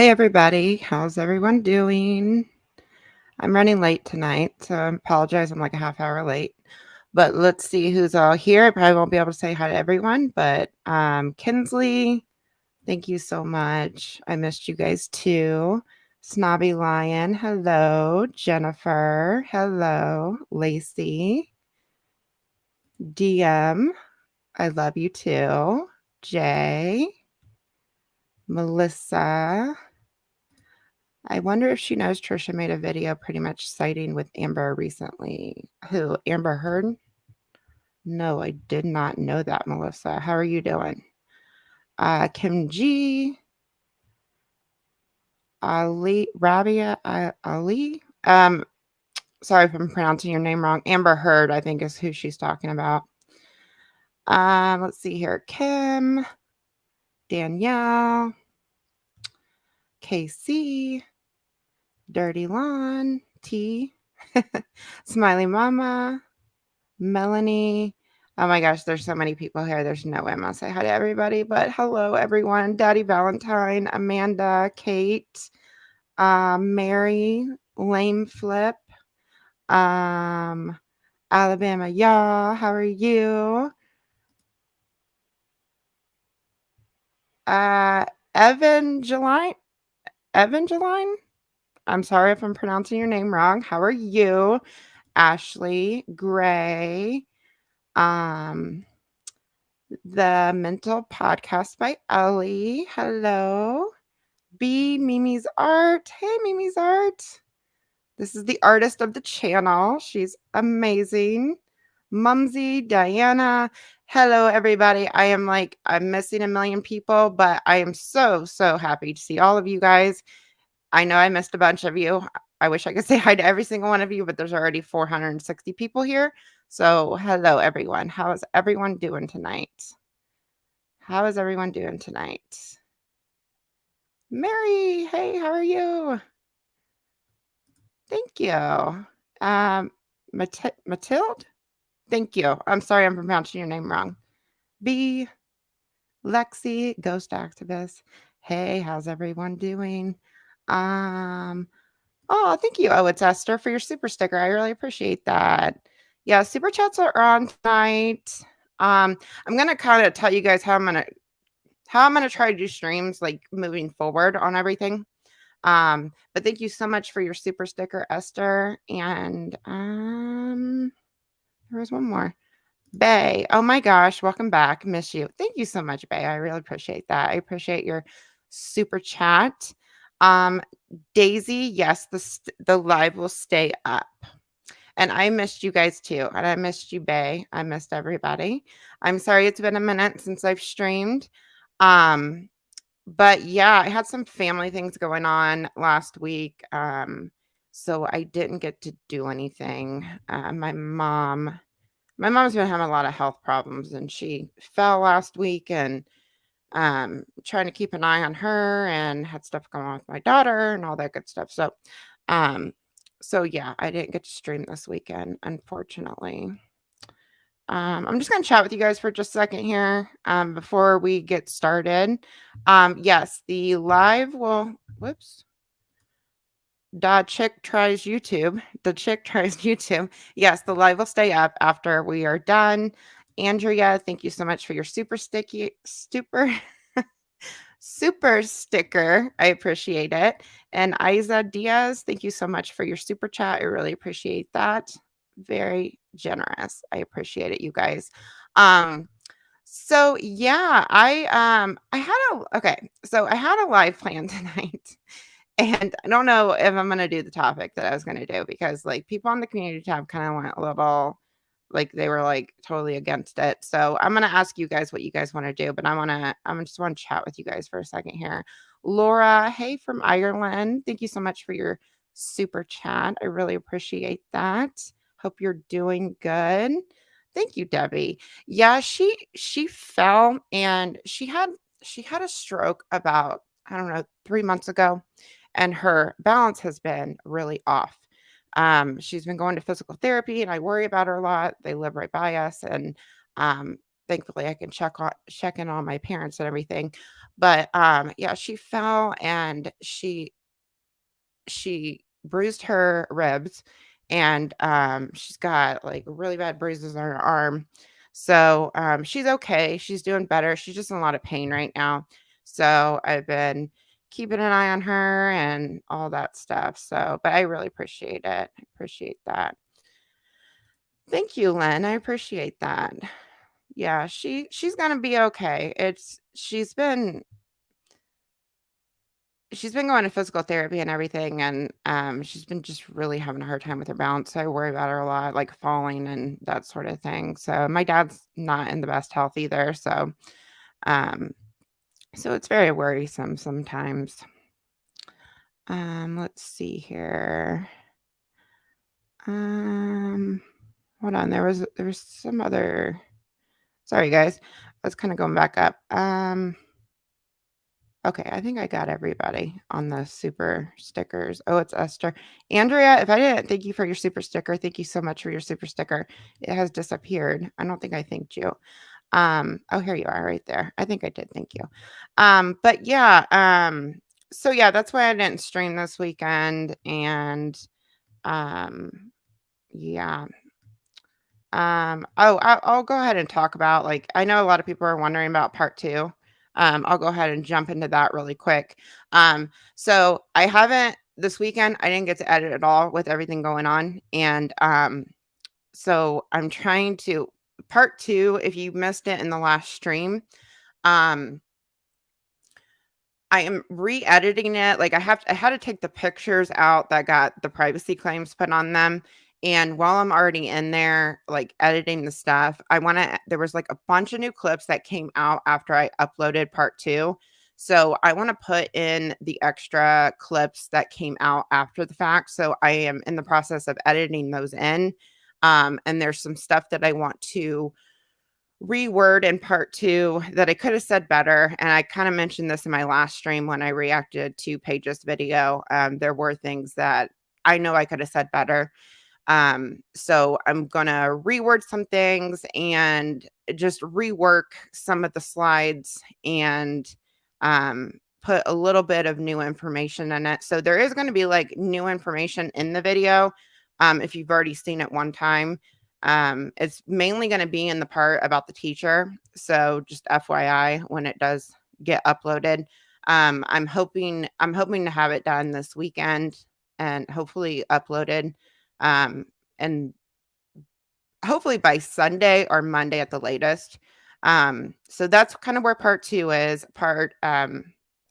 Hey everybody, how's everyone doing? I'm running late tonight, so I apologize. I'm like a half hour late. But let's see who's all here. I probably won't be able to say hi to everyone, but Kinsley, thank you so much. I missed you guys too. Snobby Lion, hello. Jennifer, hello. Lacey, DM, I love you too. Jay, Melissa. I wonder if she knows Trisha made a video pretty much siding with Amber recently. Who? Amber Heard? No, I did not know that, Melissa. How are you doing? Kim G, Ali, Rabia, Ali. Sorry if I'm pronouncing your name wrong. Amber Heard, I think, is who she's talking about. Let's see here. Kim, Danielle, KC, Dirty Lawn, T, Smiley Mama, Melanie. Oh my gosh, there's so many people here. There's no way I'm gonna say hi to everybody, but hello everyone. Daddy Valentine, Amanda, Kate, Mary, Lame Flip, um, Alabama, y'all. How are you? Uh, Evangeline, Evangeline. I'm sorry if I'm pronouncing your name wrong. How are you? Ashley, Gray, um, The Mental Podcast by Ellie. Hello. B, Mimi's Art. Hey, Mimi's Art. This is the artist of the channel. She's amazing. Mumsy, Diana. Hello, everybody. I'm missing a million people, but I am so, so happy to see all of you guys. I know I missed a bunch of you. I wish I could say hi to every single one of you, but there's already 460 people here. So, hello, everyone. How is everyone doing tonight? How is everyone doing tonight? Mary, hey, how are you? Thank you. Matilde? Thank you. I'm sorry I'm pronouncing your name wrong. B, Lexi, ghost activist. Hey, how's everyone doing? Oh, thank you. Oh, it's Esther for your super sticker. I really appreciate that. Yeah, super chats are on tonight. I'm gonna kind of tell you guys how I'm gonna try to do streams like moving forward on everything. But thank you so much for your super sticker, Esther. And there was one more. Bay. Oh my gosh, welcome back. Miss you. Thank you so much, Bay. I really appreciate that. I appreciate your super chat. Daisy, yes, the live will stay up. And I missed you guys too. And I missed you, Bay. I missed everybody. I'm sorry it's been a minute since I've streamed. But yeah, I had some family things going on last week. So I didn't get to do anything. My mom's been having a lot of health problems and she fell last week and trying to keep an eye on her and had stuff going on with my daughter and all that good stuff. Um, so yeah, I didn't get to stream this weekend, unfortunately. I'm just going to chat with you guys for just a second here before we get started. Yes, the live will, whoops. The chick tries YouTube. Yes, the live will stay up after we are done. Andrea, thank you so much for your super sticker. I appreciate it. And Isa Diaz, thank you so much for your super chat. I really appreciate that. Very generous. I appreciate it, you guys. So yeah, I had a live plan tonight. And I don't know if I'm gonna do the topic that I was gonna do because like people on the community tab kind of went a little like they were like totally against it. So I'm gonna ask you guys what you guys want to do, but I just want to chat with you guys for a second here. Laura, hey from Ireland. Thank you so much for your super chat. I really appreciate that. Hope you're doing good. Thank you, Debbie. Yeah, she fell and she had a stroke about, I don't know, 3 months ago and her balance has been really off. She's been going to physical therapy and I worry about her a lot. They live right by us and thankfully I can check in on my parents and everything. But, yeah, she fell and she bruised her ribs, and, she's got, like, really bad bruises on her arm. So, she's okay, she's doing better, she's just in a lot of pain right now. So, I've been keeping an eye on her and all that stuff, so but I really appreciate it. I appreciate that. Thank you, Len, I appreciate that. Yeah, she's gonna be okay. It's she's been going to physical therapy and everything, and, she's been just really having a hard time with her balance, so I worry about her a lot, like falling and that sort of thing. So, my dad's not in the best health either, um, so it's very worrisome sometimes. Let's see here. Um, Hold on, there was some other sorry, guys. I was kinda going back up. Okay, I think I got everybody on the super stickers. Oh, it's Esther. Andrea, if I didn't thank you for your super sticker, thank you so much for your super sticker. It has disappeared. I don't think I thanked you. Oh, here you are right there. I think I did thank you. But yeah, so yeah, that's why I didn't stream this weekend. And yeah, oh, I'll go ahead and talk about, like, I know a lot of people are wondering about part 2. I'll go ahead and jump into that really quick. So I haven't this weekend, I didn't get to edit at all with everything going on. And so I'm trying to part 2, if you missed it in the last stream, um I am re-editing it, like, I had to take the pictures out that got the privacy claims put on them, and while I'm already in there, like, editing the stuff, I wanna there was, like, a bunch of new clips that came out after I uploaded part 2, so I wanna put in the extra clips that came out after the fact, so I am in the process of editing those in, and there's some stuff that I want to reword in part 2 that I could have said better, and I kinda mentioned this in my last stream when I reacted to Paige's video. There were things that I know I could have said better. So I'm gonna reword some things and just rework some of the slides and, put a little bit of new information in it. So there is gonna be, like, new information in the video, if you've already seen it one time. It's mainly gonna be in the part about the teacher, so just FYI when it does get uploaded. I'm hoping to have it done this weekend and hopefully uploaded, um, and hopefully by Sunday or Monday at the latest. So that's kind of where part 2 is.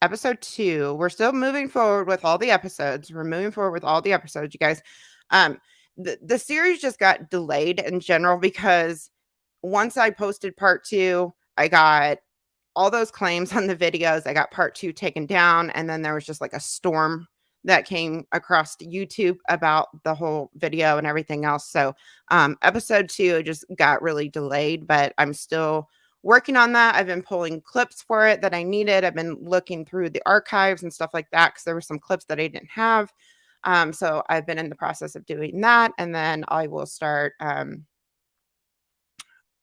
Episode 2, we're still moving forward with all the episodes. We're moving forward with all the episodes, you guys. Um, the series just got delayed in general because once I posted part 2, I got all those claims on the videos. I got part 2 taken down, and then there was just like a storm that came across YouTube about the whole video and everything else. So, episode 2 just got really delayed, but I'm still working on that. I've been pulling clips for it that I needed. I've been looking through the archives and stuff like that because there were some clips that I didn't have. So I've been in the process of doing that, and then I will start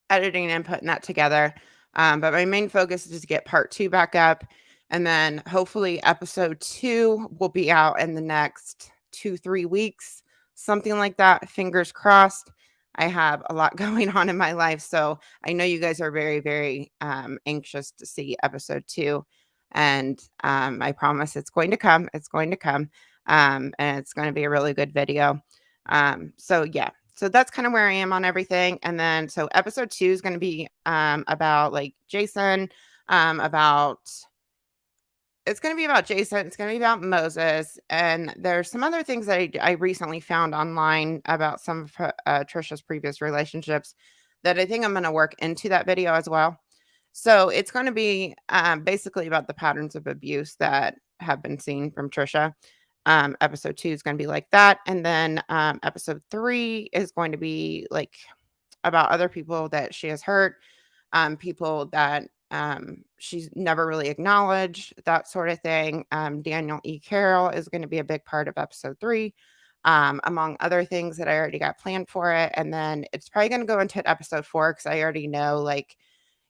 editing and putting that together. But my main focus is to get part 2 back up. And then hopefully episode 2 will be out in the next 2-3 weeks, something like that. Fingers crossed. I have a lot going on in my life. So I know you guys are very, very anxious to see episode 2. And I promise it's going to come. It's going to come. And it's going to be a really good video. So yeah, so that's kind of where I am on everything. And then so episode 2 is going to be about like Jason, about it's going to be about Jason, it's going to be about Moses, and there's some other things that I recently found online about some of Trisha's previous relationships that I think I'm going to work into that video as well. So it's going to be basically about the patterns of abuse that have been seen from Trisha. Episode 2 is going to be like that. And then episode 3 is going to be like about other people that she has hurt, people that she's never really acknowledged, that sort of thing. Daniel E. Carroll is going to be a big part of episode 3, among other things that I already got planned for it. And then it's probably going to go into episode 4 because I already know like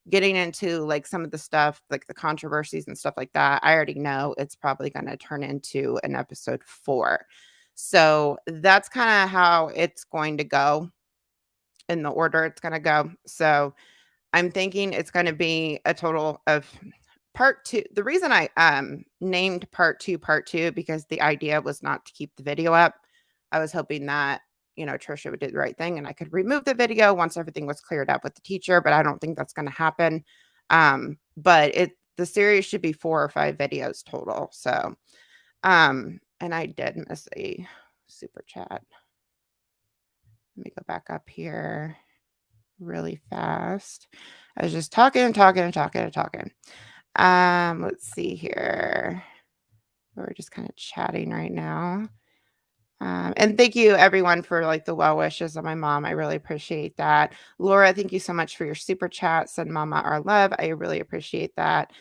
getting into like some of the stuff, like the controversies and stuff like that, I already know it's probably going to turn into an episode 4. So that's kind of how it's going to go, in the order it's going to go. So I'm thinking it's going to be a total of part 2. The reason I named part 2 because the idea was not to keep the video up. I was hoping that, Trisha would do the right thing and I could remove the video once everything was cleared up with the teacher, but I don't think that's going to happen. But the series should be 4 or 5 videos total. So, and I did miss a super chat. Let me go back up here really fast. I was just talking. Let's see here. We're just kind of chatting right now. And thank you everyone for like the well wishes of my mom. I really appreciate that. Laura, thank you so much for your super chat. Send mama our love. I really appreciate that.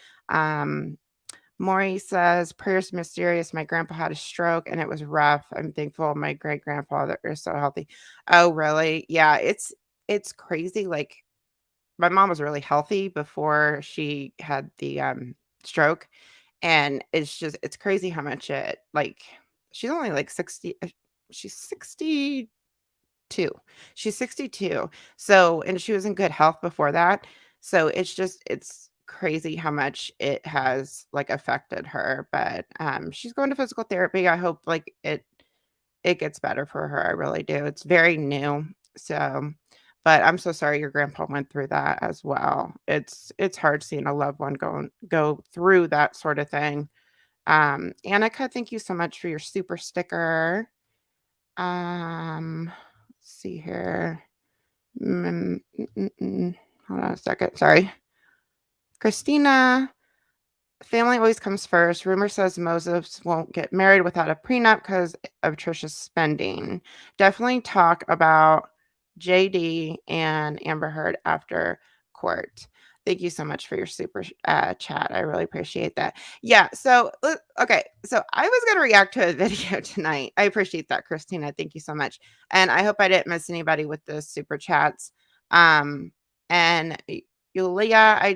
Maury says, prayers mysterious. My grandpa had a stroke and it was rough. I'm thankful my great grandfather is so healthy. Oh, really? Yeah, it's crazy. Like my mom was really healthy before she had the stroke. And it's crazy how much she's only like 60. She's 62. She's 62. So, and she was in good health before that. So it's crazy how much it has like affected her. But she's going to physical therapy. I hope like it gets better for her. I really do. It's very new. So, but I'm so sorry your grandpa went through that as well. It's hard seeing a loved one go through that sort of thing. Annika, thank you so much for your super sticker. Let's see here. Hold on a second. Sorry. Christina, family always comes first. Rumor says Moses won't get married without a prenup because of Trisha's spending. Definitely talk about JD and Amber Heard after court. Thank you so much for your super chat. I really appreciate that. Yeah. So, okay. So I was going to react to a video tonight. I appreciate that, Christina. Thank you so much. And I hope I didn't miss anybody with the super chats. And Yulia, I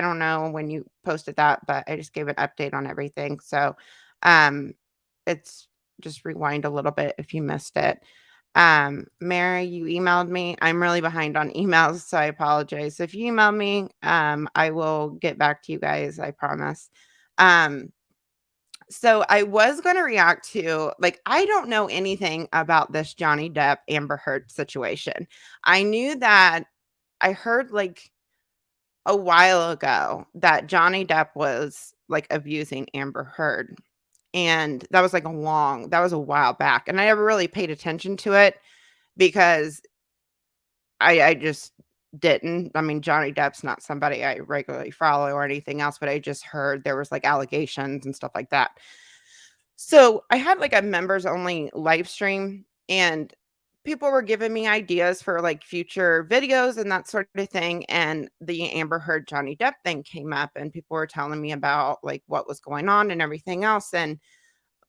don't know when you posted that, but I just gave an update on everything. So, it's just rewind a little bit if you missed it. Mary, you emailed me. I'm really behind on emails, so I apologize. If you email me, I will get back to you guys, I promise. So I was going to react to, like, I don't know anything about this Johnny Depp Amber Heard situation. I knew that I heard like a while ago that Johnny Depp was like abusing Amber Heard. And that was that was a while back. And I never really paid attention to it because I just didn't. I mean, Johnny Depp's not somebody I regularly follow or anything else, but I just heard there was like allegations and stuff like that. So I had like a members only live stream and people were giving me ideas for like future videos and that sort of thing. And the Amber Heard Johnny Depp thing came up and people were telling me about like what was going on and everything else. And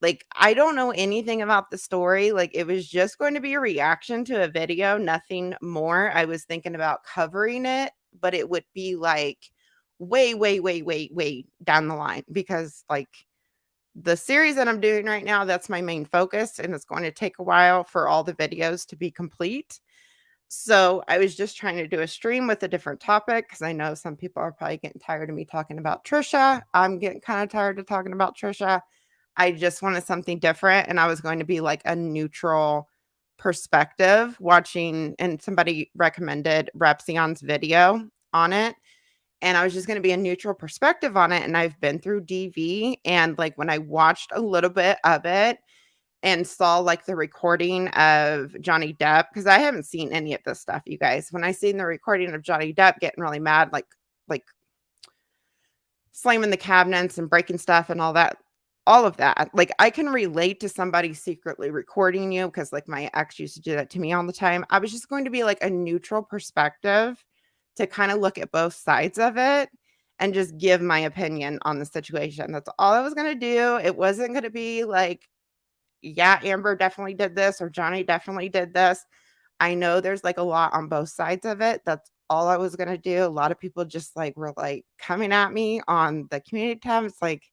like, I don't know anything about the story. Like, it was just going to be a reaction to a video, nothing more. I was thinking about covering it, but it would be like way, way, way, way, way down the line because like the series that I'm doing right now, that's my main focus. And it's going to take a while for all the videos to be complete. So I was just trying to do a stream with a different topic because I know some people are probably getting tired of me talking about Trisha. I'm getting kind of tired of talking about Trisha. I just wanted something different, and I was going to be like a neutral perspective watching, and somebody recommended Repsion's video on it, and I was just going to be a neutral perspective on it. And I've been through DV, and like when I watched a little bit of it and saw like the recording of Johnny Depp, because I haven't seen any of this stuff, you guys. When I seen the recording of Johnny Depp getting really mad, like slamming the cabinets and breaking stuff and all of that, like I can relate to somebody secretly recording you because like my ex used to do that to me all the time. I was just going to be like a neutral perspective to kind of look at both sides of it and just give my opinion on the situation. That's all I was going to do. It wasn't going to be like, yeah, Amber definitely did this or Johnny definitely did this. I know there's like a lot on both sides of it. That's all I was gonna do. A lot of people just, like, were, like, coming at me on the community tab. It's like,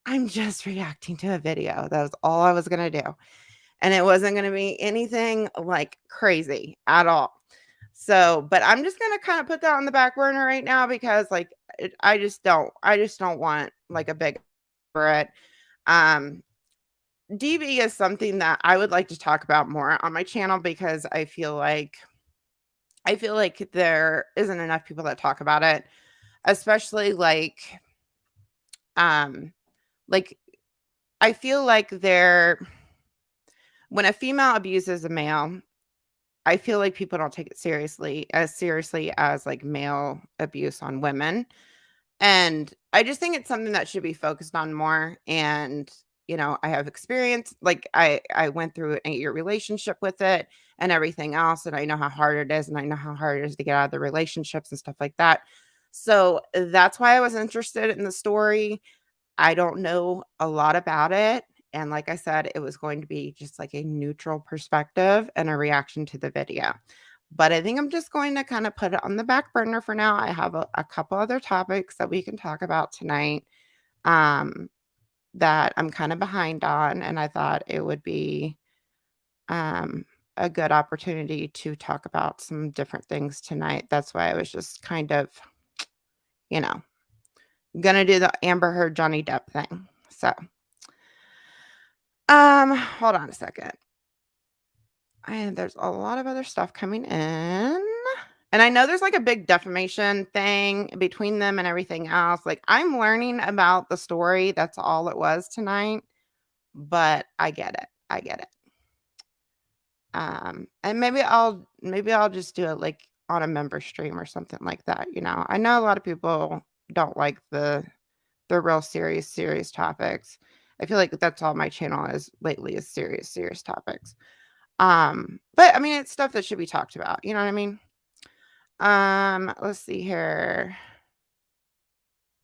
I'm just reacting to a video. That was all I was gonna do, and it wasn't gonna be anything, like, crazy at all. So, but I'm just gonna kinda put that on the back burner right now because, like, I just don't want, like, a big for it. Um, DV is something that I would like to talk about more on my channel because I feel like there isn't enough people that talk about it, especially um, like, I feel like when a female abuses a male, I feel like people don't take it seriously as, like, male abuse on women. And I just think it's something that should be focused on more. And, I have experience. Like I went through an 8-year relationship with it and everything else. And I know how hard it is. And I know how hard it is to get out of the relationships and stuff like that. So that's why I was interested in the story. I don't know a lot about it. And like I said, it was going to be just like a neutral perspective and a reaction to the video. But I think I'm just going to kind of put it on the back burner for now. I have a couple other topics that we can talk about tonight um, that I'm kind of behind on. And I thought it would be um, a good opportunity to talk about some different things tonight. That's why I was just kind of, you know, gonna do the Amber Heard Johnny Depp thing. So, hold on a second. And there's a lot of other stuff coming in. And I know there's like a big defamation thing between them and everything else. Like I'm learning about the story. That's all it was tonight. But I get it. I get it. And maybe I'll just do it like on a member stream or something like that. I know a lot of people don't like the real serious topics. I feel like that's all my channel is lately is serious topics. But I mean, it's stuff that should be talked about. You know what I mean? Let's see here.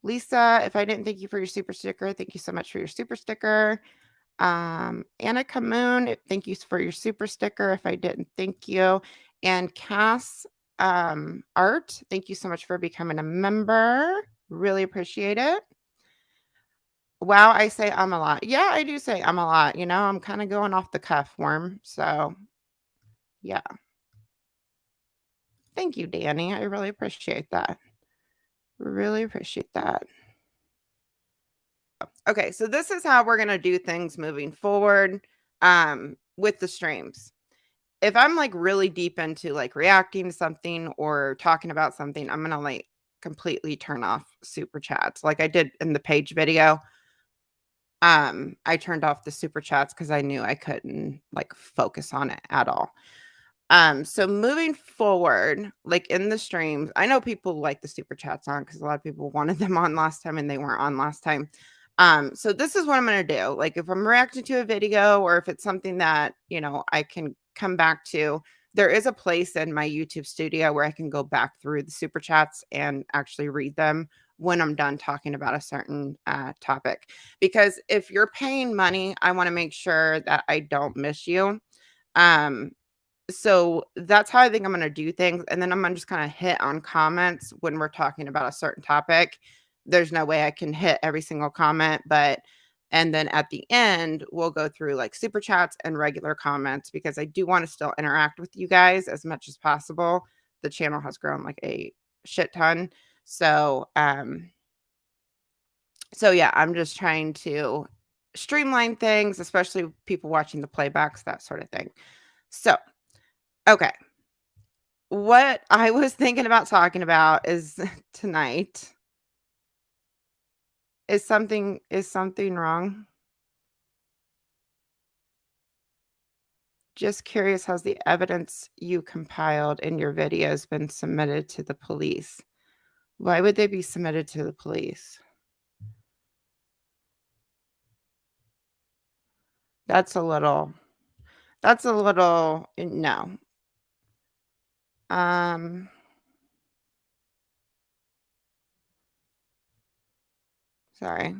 Lisa, if I didn't thank you for your super sticker, thank you so much for your super sticker. Annika Moon, thank you for your super sticker. If I didn't thank you. And Cass Art, thank you so much for becoming a member. Really appreciate it. Wow, I say I'm a lot. Yeah, I do say I'm a lot. I'm kind of going off the cuff, Worm. So, yeah. Thank you, Danny. I really appreciate that. Really appreciate that. Okay, so this is how we're gonna do things moving forward with the streams. If I'm like really deep into like reacting to something or talking about something, I'm gonna like completely turn off super chats like I did in the page video. I turned off the super chats because I knew I couldn't like focus on it at all. So moving forward, like in the streams, I know people like the super chats on because a lot of people wanted them on last time and they weren't on last time. So this is what I'm gonna do. Like if I'm reacting to a video or if it's something that, I can come back to, there is a place in my YouTube studio where I can go back through the super chats and actually read them when I'm done talking about a certain topic. Because if you're paying money, I want to make sure that I don't miss you. Um, so that's how I think I'm gonna do things, and then I'm gonna just kinda hit on comments when we're talking about a certain topic. There's no way I can hit every single comment, and then at the end, we'll go through, like, super chats and regular comments because I do wanna still interact with you guys as much as possible. The channel has grown, like, a shit ton. So, yeah, I'm just trying to streamline things, especially people watching the playbacks, that sort of thing. So, okay. What I was thinking about talking about is tonight. Is something wrong? Just curious, has the evidence you compiled in your videos been submitted to the police? Why would they be submitted to the police? That's a little no. Um, sorry.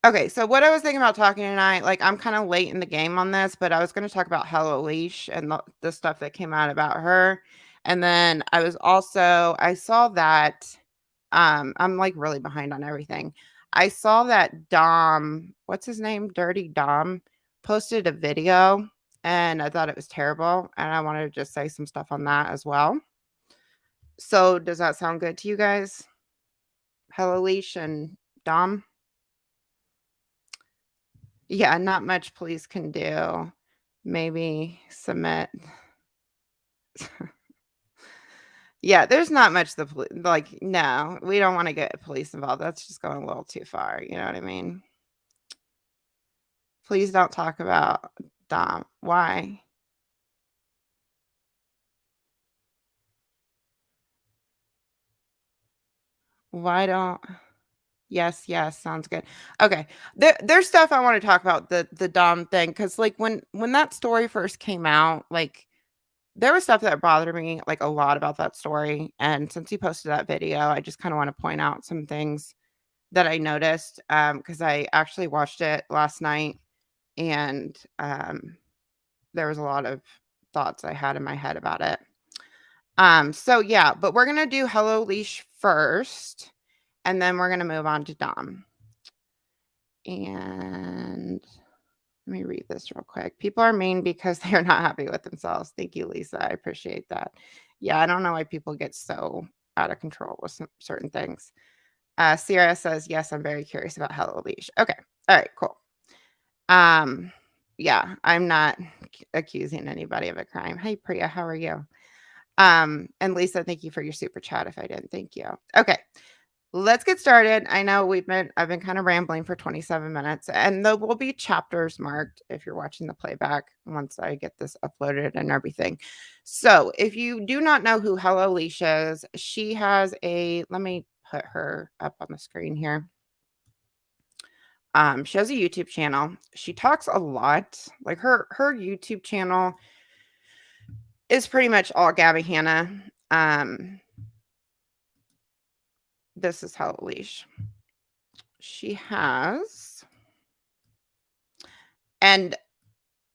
Okay, so what I was thinking about talking tonight, like I'm kind of late in the game on this, but I was going to talk about Helloleesh and the stuff that came out about her. And then I saw that, I'm like really behind on everything. I saw that Dom, what's his name? Dirty Dom posted a video and I thought it was terrible. And I wanted to just say some stuff on that as well. So does that sound good to you guys? Helloleesh and Dom? Yeah, not much police can do. Maybe submit. Yeah, there's not much like, no, we don't wanna get police involved. That's just going a little too far, you know what I mean? Please don't talk about Dom. Why? Why don't Yes, yes, sounds good. Okay. There's stuff I wanna talk about the Dom thing because like, when that story first came out, like, there was stuff that bothered me, like, a lot about that story, and since he posted that video, I just kinda wanna point out some things that I noticed, because I actually watched it last night, and, there was a lot of thoughts I had in my head about it. So yeah, but we're gonna do Helloleesh first, and then we're gonna move on to Dom. And let me read this real quick. People are mean because they're not happy with themselves. Thank you, Lisa. I appreciate that. Yeah, I don't know why people get so out of control with certain things. Sierra says, yes, I'm very curious about Helloleesh. Okay. All right, cool. Yeah, I'm not accusing anybody of a crime. Hey, Priya, how are you? And Lisa, thank you for your super chat if I didn't thank you. Okay. Let's get started. I know I've been kind of rambling for 27 minutes, and there will be chapters marked if you're watching the playback once I get this uploaded and everything. So, if you do not know who Helloleesh is, she has let me put her up on the screen here. She has a YouTube channel. She talks a lot. Like her YouTube channel is pretty much all Gabby Hanna. This is Helloleesh. She has, and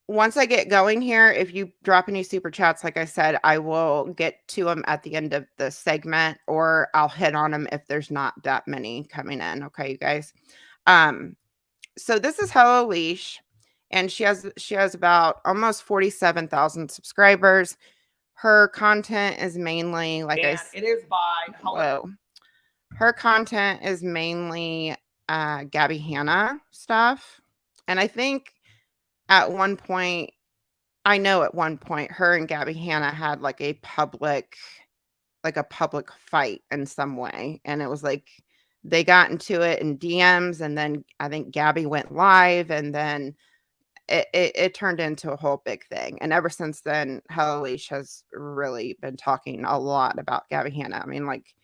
once I get going here, if you drop any super chats, like I said, I will get to them at the end of the segment, or I'll hit on them if there's not that many coming in. Okay, you guys. So this is Helloleesh, and she has about almost 47,000 subscribers. Her content is mainly like And it is by whoa. Her content is mainly Gabby Hanna stuff. And I think at one point, I know at one point her and Gabby Hanna had like a public fight in some way. And it was like they got into it in DMs, and then I think Gabby went live, and then it turned into a whole big thing. And ever since then, Helloleesh has really been talking a lot about Gabby Hanna. I mean, like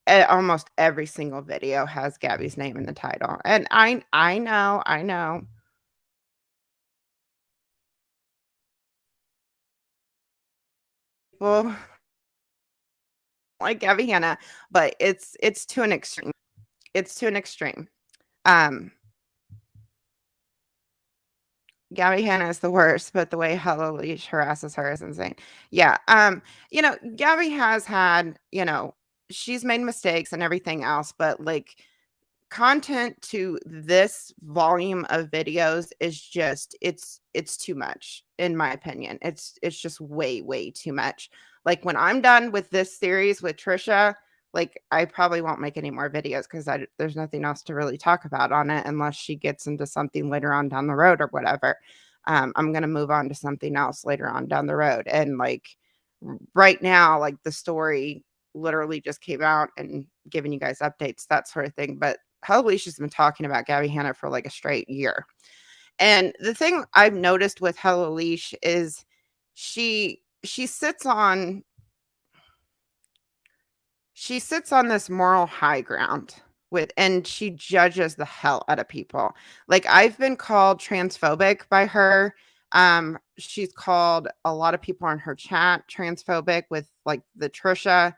almost every single video has Gabby's name in the title. And I know. People like Gabby Hanna, but it's to an extreme. It's to an extreme. Gabby Hanna is the worst, but the way Helloleesh harasses her is insane. Yeah. Gabby has had, she's made mistakes and everything else, but like content to this volume of videos is just it's too much in my opinion. It's just way too much. Like when I'm done with this series with Trisha, like I probably won't make any more videos because there's nothing else to really talk about on it unless she gets into something later on down the road or whatever. I'm gonna move on to something else later on down the road. And like right now, like the story literally just came out and giving you guys updates, that sort of thing. But Helloleesh has been talking about Gabby Hanna for like a straight year. And the thing I've noticed with Helloleesh is she sits on this moral high ground and she judges the hell out of people. Like I've been called transphobic by her. She's called a lot of people in her chat transphobic with like the Trisha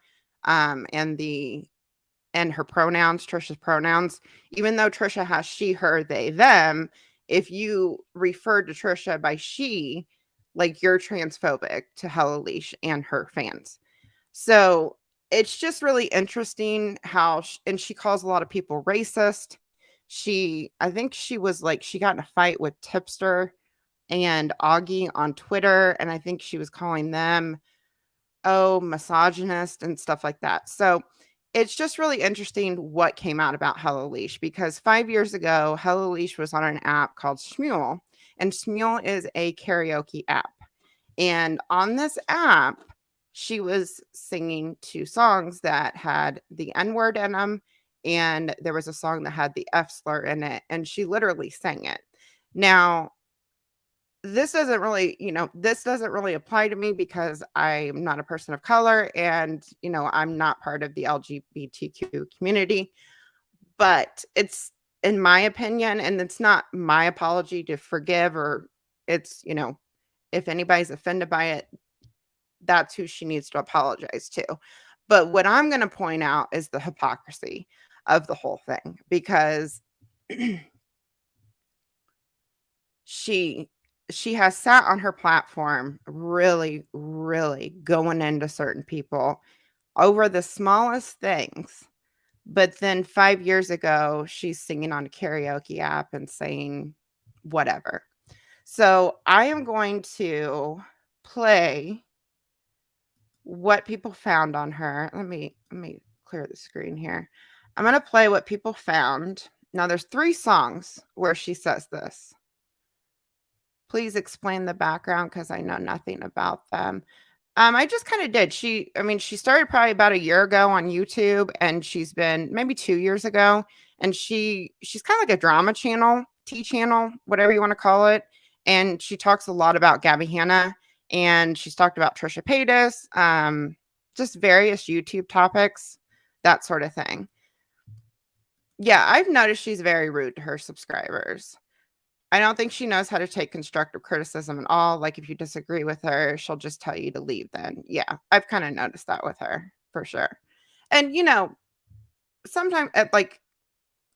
and her pronouns, Trisha's pronouns, even though Trisha has she, her, they, them. If you refer to Trisha by she, like, you're transphobic to Helloleesh and her fans. So, it's just really interesting how and she calls a lot of people racist. I think she was like, she got in a fight with Tipster and Augie on Twitter, and I think she was calling them, oh, misogynist and stuff like that. So it's just really interesting what came out about Helloleesh, because 5 years ago, Helloleesh was on an app called Shmule, and Shmule is a karaoke app. And on this app, she was singing 2 songs that had the N word in them, and there was a song that had the F slur in it, and she literally sang it. Now, this doesn't really apply to me because I'm not a person of color and, I'm not part of the LGBTQ community, but it's in my opinion, and it's not my apology to forgive, or it's, if anybody's offended by it, that's who she needs to apologize to. But what I'm going to point out is the hypocrisy of the whole thing, because she she has sat on her platform really, really going into certain people over the smallest things. But then 5 years ago, she's singing on a karaoke app and saying whatever. So I am going to play what people found on her. Let me clear the screen here. I'm going to play what people found. Now there's 3 songs where she says this. Please explain the background because I know nothing about them. I just kind of did. She started probably about a year ago on YouTube, and she's been maybe 2 years ago, and she's kind of like a drama channel, T channel, whatever you want to call it. And she talks a lot about Gabby Hanna, and she's talked about Trisha Paytas, just various YouTube topics, that sort of thing. Yeah, I've noticed she's very rude to her subscribers. I don't think she knows how to take constructive criticism at all. Like, if you disagree with her, she'll just tell you to leave then. Yeah, I've kind of noticed that with her for sure. And, sometimes, like,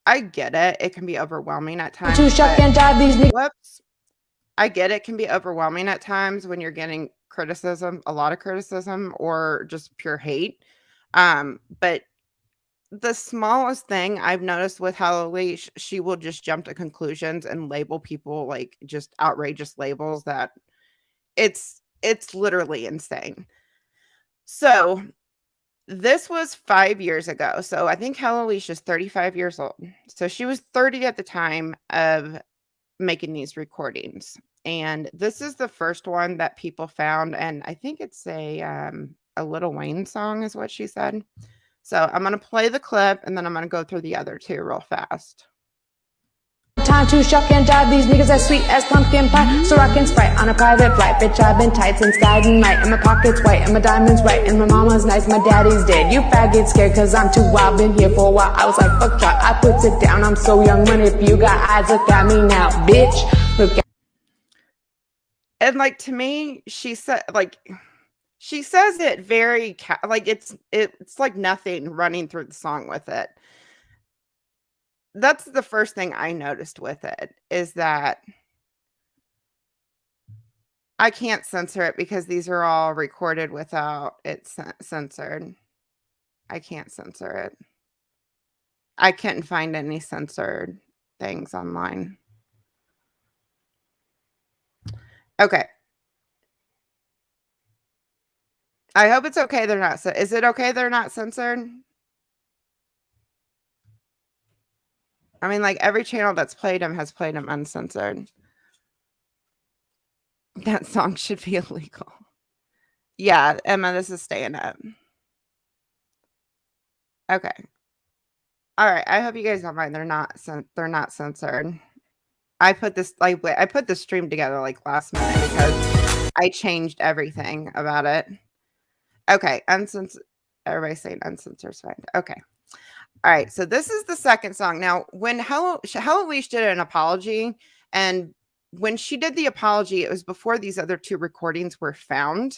I get it. It can be overwhelming at times. Whoops. I get it can be overwhelming at times when you're getting criticism, a lot of criticism, or just pure hate. But the smallest thing I've noticed with Helloleesh, she will just jump to conclusions and label people like just outrageous labels that it's literally insane. So this was 5 years ago. So I think Helloleesh is 35 years old. So she was 30 at the time of making these recordings. And this is the first one that people found, and I think it's a Lil Wayne song is what she said. So I'm going to play the clip, and then I'm going to go through the other 2 real fast. Time to shock and jive these niggas as sweet as pumpkin pie. So rockin' Sprite on a private flight. Bitch, I've been tight since dynamite. And my pockets white and my diamonds right. And my mama's nice, my daddy's dead. You faggot scared cause I'm too wild. Been here for a while. I was like, fuck y'all. I puts it down. I'm so young. When if you got eyes, look at me now, bitch. Look at. And like, to me, she says it very like it's like nothing running through the song with it. That's the first thing I noticed with it, is that I can't censor it because these are all recorded without it censored. I can't censor it. I couldn't find any censored things online. Okay. I hope it's okay they're not. Is it okay they're not censored? I mean, like, every channel that's played him has played him uncensored. That song should be illegal. Yeah, Emma, this is staying up. Okay. All right. I hope you guys don't mind. They're not censored. I put this stream together like last minute because I changed everything about it. Okay, uncensored. Everybody's saying uncensored is fine. Okay. All right, so this is the second song. Now, when Helloleesh did an apology, and when she did the apology, it was before these other 2 recordings were found.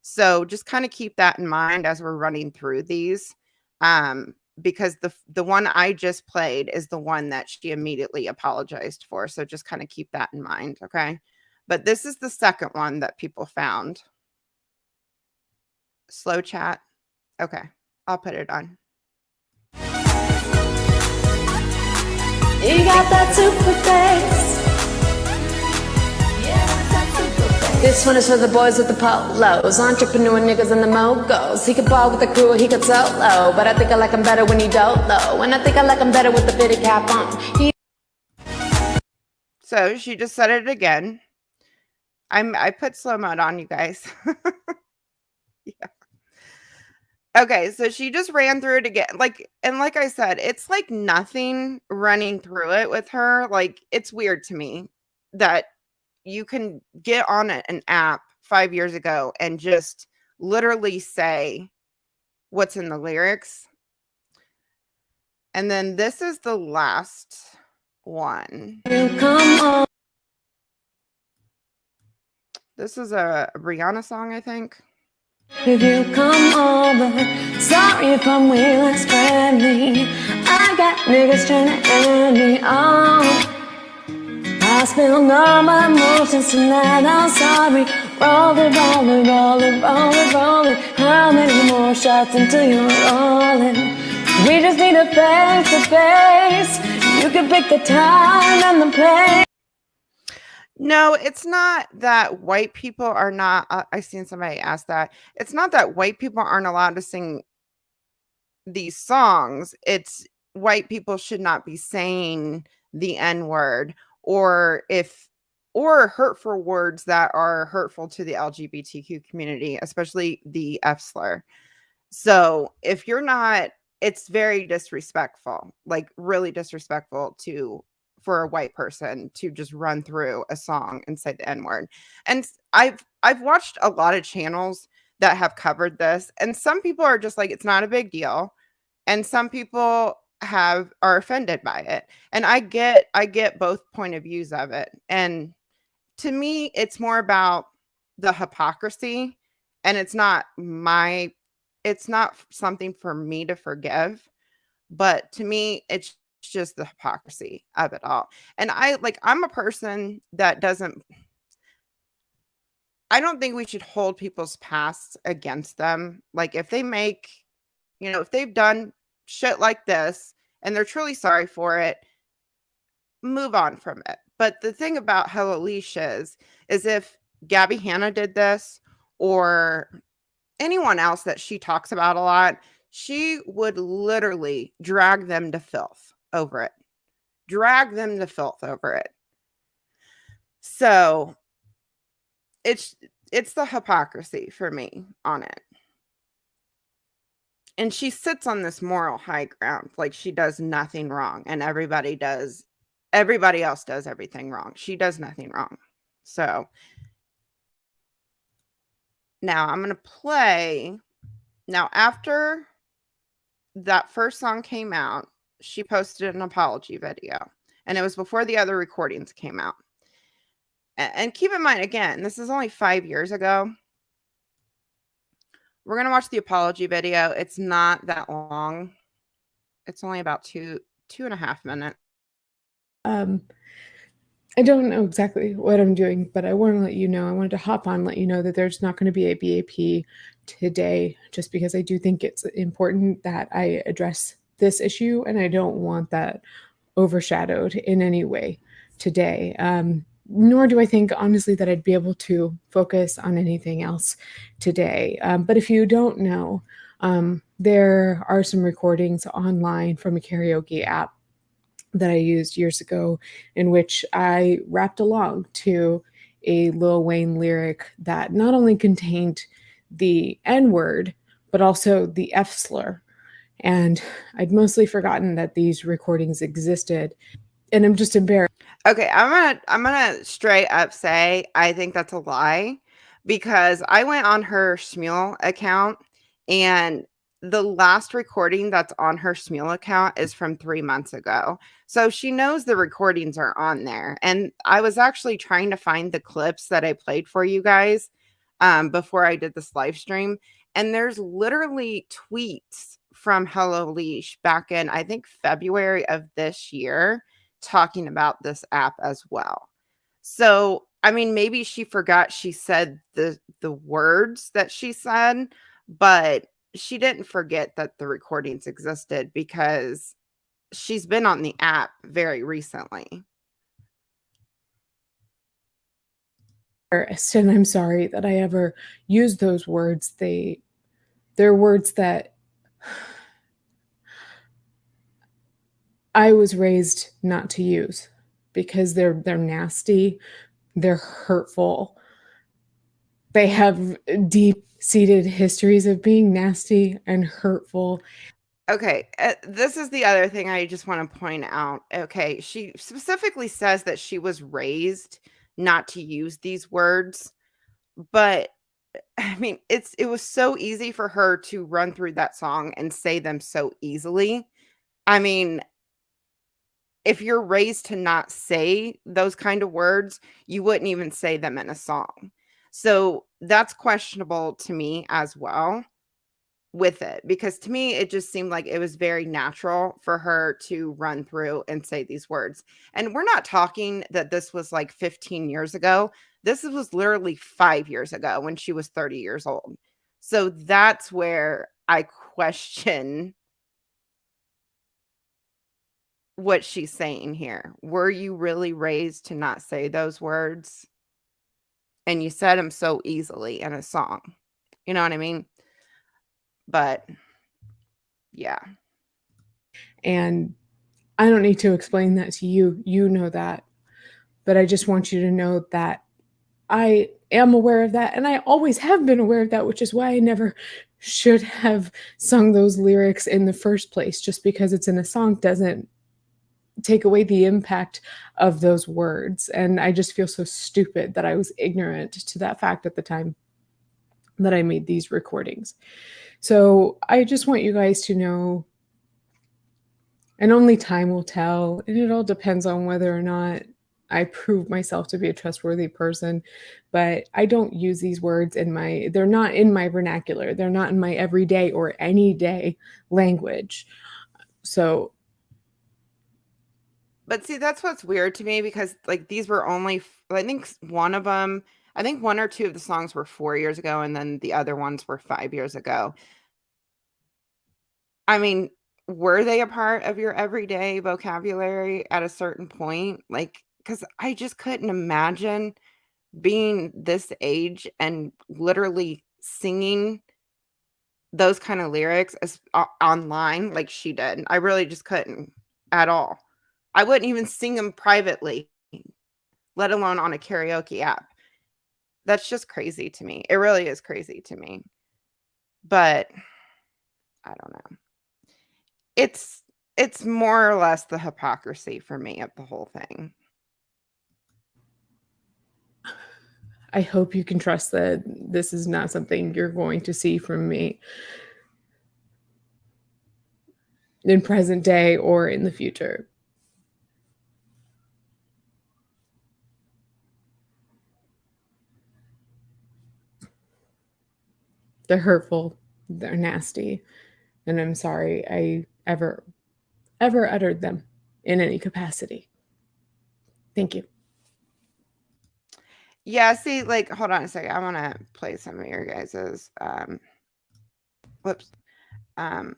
So just kind of keep that in mind as we're running through these, because the one I just played is the one that she immediately apologized for. So just kind of keep that in mind, okay? But this is the second one that people found. Slow chat. Okay, I'll put it on. You got that super face. This one is for the boys with the polos, entrepreneur niggas and the mogos. He could ball with the crew, he could solo, but I think I like him better when he don't low. And I think I like him better with the fitted cap on. So she just said it again. I put slow mode on, you guys. Yeah. Okay, so she just ran through it again. Like I said, it's like nothing running through it with her. Like, it's weird to me that you can get on an app 5 years ago and just literally say what's in the lyrics. And then this is the last one. Come on. This is a Rihanna song, I think. If you come over, sorry if I'm way less friendly. I got niggas trying to end me on. I spilled all my emotions tonight, I'm sorry. Roll it, roll it, roll it, roll it, roll it. How many more shots until you're rolling? We just need a face to face. You can pick the time and the place. No, it's not that white people are not. I seen somebody ask that. It's not that white people aren't allowed to sing these songs. It's white people should not be saying the N word or hurtful words that are hurtful to the LGBTQ community, especially the F slur. So if you're not, it's very disrespectful, like really disrespectful for a white person to just run through a song and say the N-word. And I've watched a lot of channels that have covered this, and some people are just like, it's not a big deal. And some people are offended by it. And I get both point of views of it. And to me, it's more about the hypocrisy, and it's not something for me to forgive, but to me, it's just the hypocrisy of it all. And I'm a person that I don't think we should hold people's pasts against them. Like, if if they've done shit like this and they're truly sorry for it, move on from it. But the thing about Helloleesh is if Gabby Hanna did this, or anyone else that she talks about a lot, she would literally drag them to filth over it. Drag them to filth over it. So it's the hypocrisy for me on it. And she sits on this moral high ground, like she does nothing wrong, and everybody else does everything wrong. She does nothing wrong. So now I'm going to play. Now, after that first song came out, she posted an apology video, and it was before the other recordings came out. And keep in mind, again, this is only 5 years ago. We're going to watch the apology video. It's not that long. It's only about 2.5 minutes. I don't know exactly what I'm doing, but I want to let you know. I wanted to hop on and let you know that there's not going to be a BAP today, just because I do think it's important that I address this issue, and I don't want that overshadowed in any way today. Nor do I think, honestly, that I'd be able to focus on anything else today. But if you don't know, there are some recordings online from a karaoke app that I used years ago, in which I rapped along to a Lil Wayne lyric that not only contained the N-word, but also the F slur. And I'd mostly forgotten that these recordings existed, and I'm just embarrassed. Okay, I'm gonna straight up say I think that's a lie, because I went on her Smule account, and the last recording that's on her Smule account is from 3 months ago. So she knows the recordings are on there. And I was actually trying to find the clips that I played for you guys before I did this live stream. And there's literally tweets from Helloleesh back in, I think, February of this year, talking about this app as well. So I mean, maybe she forgot she said the words that she said, but she didn't forget that the recordings existed because she's been on the app very recently. And I'm sorry that I ever used those words. They're words that I was raised not to use because they're nasty, they're hurtful. They have deep-seated histories of being nasty and hurtful. Okay, this is the other thing I just want to point out. Okay, she specifically says that she was raised not to use these words, but I mean, it was so easy for her to run through that song and say them so easily. I mean, if you're raised to not say those kind of words, you wouldn't even say them in a song. So that's questionable to me as well with it, because to me it just seemed like it was very natural for her to run through and say these words. And we're not talking that this was like 15 years ago. This was literally 5 years ago when she was 30 years old. So that's where I question what she's saying here. Were you really raised to not say those words? And you said them so easily in a song. You know what I mean? But yeah. And I don't need to explain that to you. You know that. But I just want you to know that I am aware of that. And I always have been aware of that, which is why I never should have sung those lyrics in the first place. Just because it's in a song doesn't take away the impact of those words. And I just feel so stupid that I was ignorant to that fact at the time that I made these recordings. So I just want you guys to know, and only time will tell, and it all depends on whether or not I prove myself to be a trustworthy person, but I don't use these words they're not in my vernacular. They're not in my everyday or any day language. So, But see, that's what's weird to me because, like, these were only I think I think 1 or 2 of the songs were 4 years ago, and then the other ones were 5 years ago. I mean, were they a part of your everyday vocabulary at a certain point? Like, because I just couldn't imagine being this age and literally singing those kind of lyrics as online like she did. I really just couldn't at all. I wouldn't even sing them privately, let alone on a karaoke app. That's just crazy to me. It really is crazy to me. But I don't know. It's it's more or less the hypocrisy for me of the whole thing. I hope you can trust that this is not something you're going to see from me in present day or in the future. They're hurtful, they're nasty, and I'm sorry I ever uttered them in any capacity. Thank you. Yeah, see, like, hold on a second. I want to play some of your guys's whoops. Um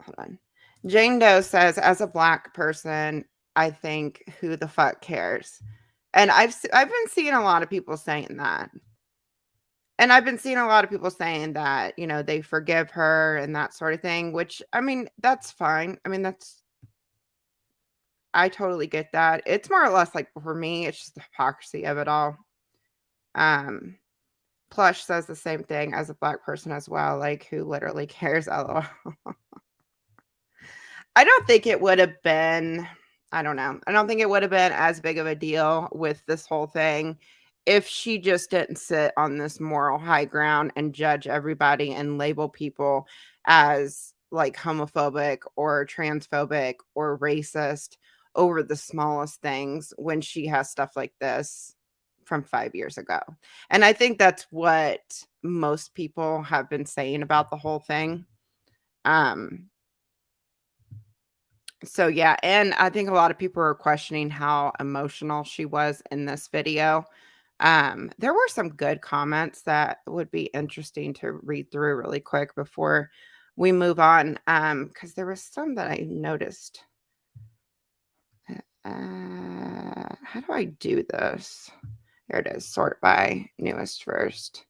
hold on. Jane Doe says, as a black person, I think who the fuck cares? And I've been seeing a lot of people saying that. And I've been seeing a lot of people saying that, they forgive her and that sort of thing, which I mean, that's fine. I mean, I totally get that. It's more or less like for me, it's just the hypocrisy of it all. Um, Plush says the same thing as a black person as well, like who literally cares, LOL. I don't think it would have been I don't know. I don't think it would have been as big of a deal with this whole thing if she just didn't sit on this moral high ground and judge everybody and label people as like homophobic or transphobic or racist over the smallest things when she has stuff like this from 5 years ago. And I think that's what most people have been saying about the whole thing. Um So, yeah, and I think a lot of people are questioning how emotional she was in this video. There were some good comments that would be interesting to read through really quick before we move on, because there was some that I noticed. How do I do this? Here it is, sort by newest first.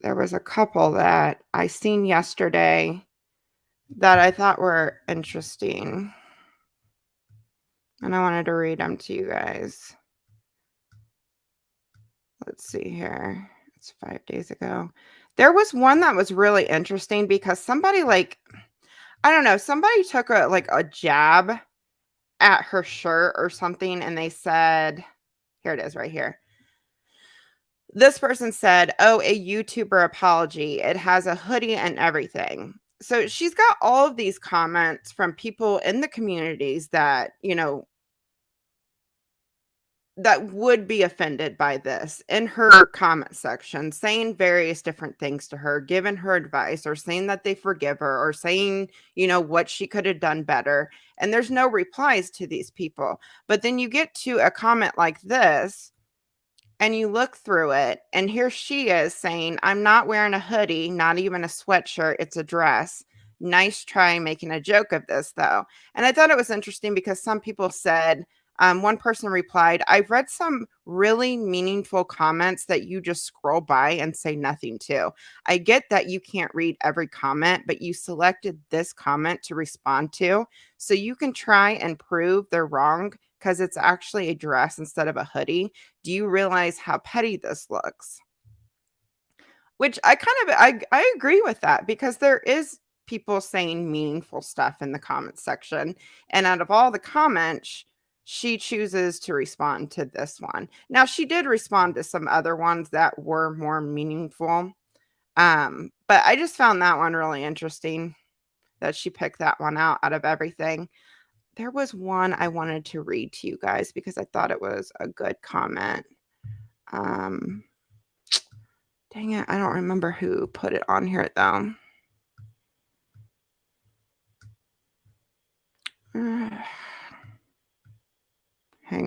There was a couple that I seen yesterday that I thought were interesting, and I wanted to read them to you guys. Let's see here. It's 5 days ago. There was one that was really interesting because somebody, like, I don't know, somebody took a jab at her shirt or something, and they said, here it is right here. This person said, "Oh, a YouTuber apology. It has a hoodie and everything." So she's got all of these comments from people in the communities that, that would be offended by this in her comment section, saying various different things to her, giving her advice, or saying that they forgive her, or saying, what she could have done better. And there's no replies to these people. But then you get to a comment like this, and you look through it, and here she is saying, "I'm not wearing a hoodie, not even a sweatshirt. It's a dress. Nice try making a joke of this, though." And I thought it was interesting because some people said, one person replied, "I've read some really meaningful comments that you just scroll by and say nothing to. I get that you can't read every comment, but you selected this comment to respond to, so you can try and prove they're wrong because it's actually a dress instead of a hoodie. Do you realize how petty this looks?" Which I agree with that because there is people saying meaningful stuff in the comment section, and out of all the comments, she chooses to respond to this one. Now, she did respond to some other ones that were more meaningful, but I just found that one really interesting that she picked that one out of everything. There was one I wanted to read to you guys because I thought it was a good comment. Um, Dang it, I don't remember who put it on here though. Hang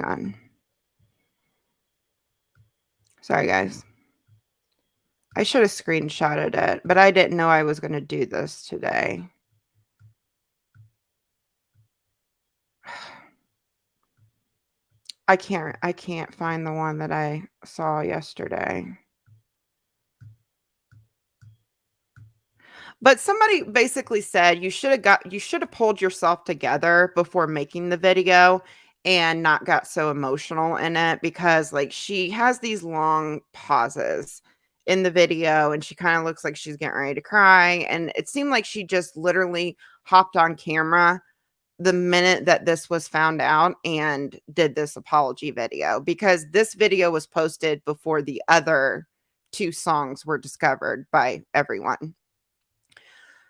on. Sorry, guys. I should have screenshotted it, but I didn't know I was going to do this today. I can't find the one that I saw yesterday. But somebody basically said you should have pulled yourself together before making the video and not got so emotional in it, because like she has these long pauses in the video and she kind of looks like she's getting ready to cry, and it seemed like she just literally hopped on camera the minute that this was found out and did this apology video, because this video was posted before the other two songs were discovered by everyone.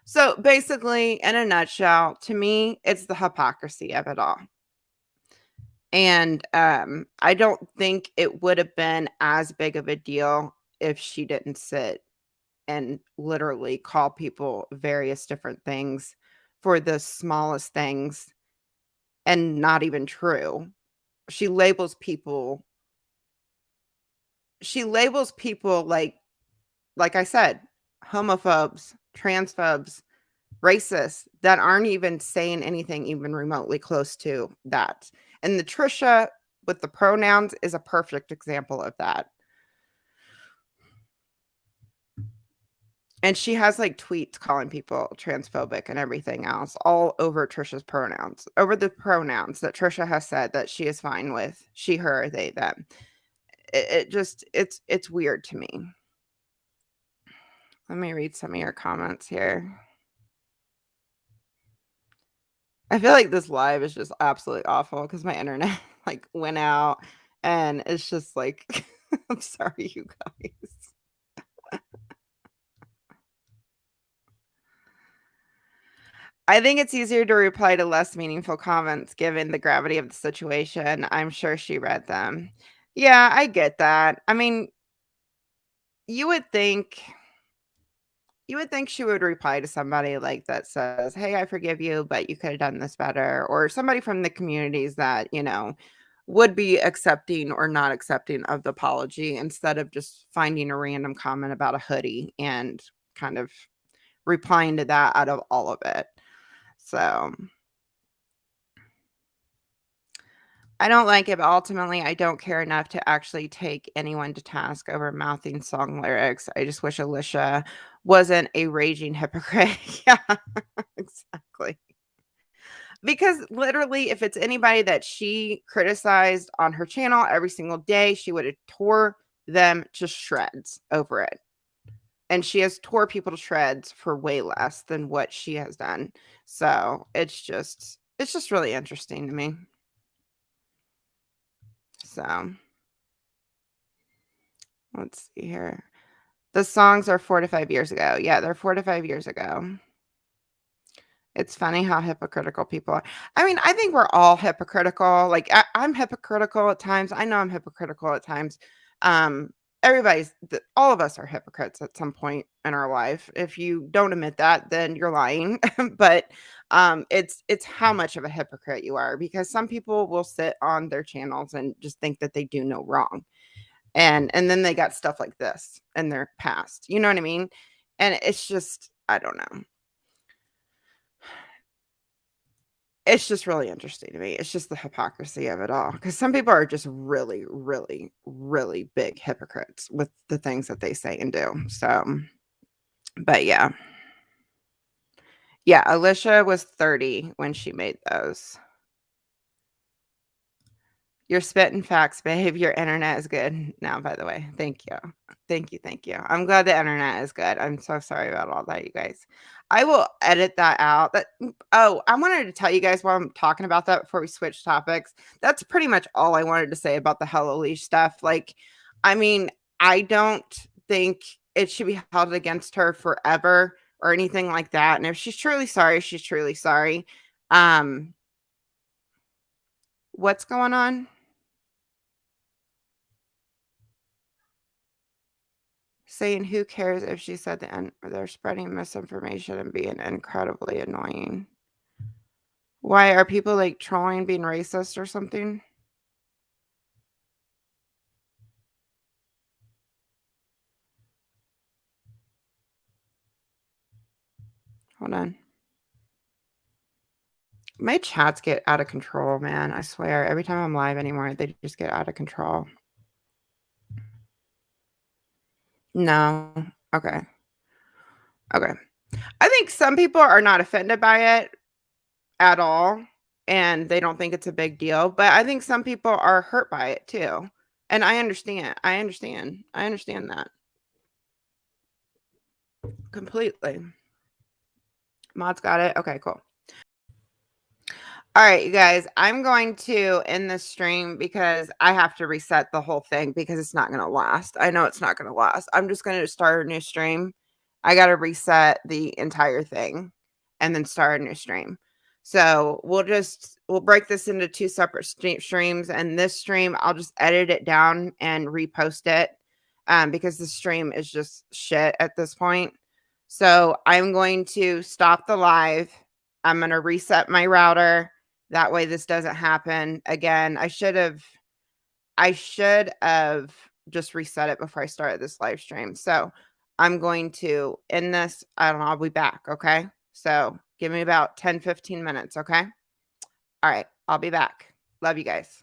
So basically, in a nutshell, to me, it's the hypocrisy of it all. And I don't think it would have been as big of a deal if she didn't sit and literally call people various different things for the smallest things and not even true. She labels people like I said, homophobes, transphobes, racists that aren't even saying anything even remotely close to that. And the Trisha with the pronouns is a perfect example of that. And she has like tweets calling people transphobic and everything else all over Trisha's pronouns, over the pronouns that Trisha has said that she is fine with, she, her, they, them. It's weird to me. Let me read some of your comments here. I feel like this live is just absolutely awful because my internet like went out, and it's just like, I'm sorry, you guys. I think it's easier to reply to less meaningful comments given the gravity of the situation. I'm sure she read them. Yeah, I get that. I mean, you would think You would think she would reply to somebody like that says, "Hey, I forgive you, but you could have done this better," or somebody from the communities that, would be accepting or not accepting of the apology instead of just finding a random comment about a hoodie and kind of replying to that out of all of it. So I don't like it, but ultimately I don't care enough to actually take anyone to task over mouthing song lyrics. I just wish Alicia wasn't a raging hypocrite. Yeah, exactly. Because literally, if it's anybody that she criticized on her channel every single day, she would have tore them to shreds over it. And she has tore people to shreds for way less than what she has done. So it's just really interesting to me. So let's see here. The songs are 4 to 5 years ago. Yeah, they're 4 to 5 years ago. It's funny how hypocritical people are. I mean, I think we're all hypocritical. Like I'm hypocritical at times. I know I'm hypocritical at times. Um, all of us are hypocrites at some point in our life. If you don't admit that, then you're lying. But it's how much of a hypocrite you are, because some people will sit on their channels and just think that they do no wrong. And then they got stuff like this in their past. You know what I mean? And it's just, I don't know. It's just really interesting to me. It's just the hypocrisy of it all, because some people are just really, really, really big hypocrites with the things that they say and do. So, but yeah. Yeah, Alicia was 30 when she made those. You're spitting facts, babe. Your internet is good now, by the way. Thank you. Thank you. Thank you. I'm glad the internet is good. I'm so sorry about all that, you guys. I will edit that out. I wanted to tell you guys while I'm talking about that before we switch topics. That's pretty much all I wanted to say about the Helloleesh stuff. Like, I mean, I don't think it should be held against her forever or anything like that. And if she's truly sorry, she's truly sorry. What's going on? Saying who cares if she said the N, they're spreading misinformation and being incredibly annoying. Why are people like trolling, being racist or something? Hold on. My chats get out of control, man. I swear. Every time I'm live anymore, they just get out of control. No. Okay. Okay. I think some people are not offended by it at all, and they don't think it's a big deal, but I think some people are hurt by it too. And I understand. I understand. I understand that completely. Mod's got it. Okay, cool. All right, you guys, I'm going to end this stream because I have to reset the whole thing because it's not going to last. I know it's not going to last. I'm just going to start a new stream. I got to reset the entire thing and then start a new stream. So we'll break this into two separate streams, and this stream I'll just edit it down and repost it because the stream is just shit at this point. So I'm going to stop the live. I'm going to reset my router. That way this doesn't happen again. I should have just reset it before I started this live stream. So I'm going to end this. I don't know. I'll be back. Okay. So give me about 10, 15 minutes. Okay. All right. I'll be back. Love you guys.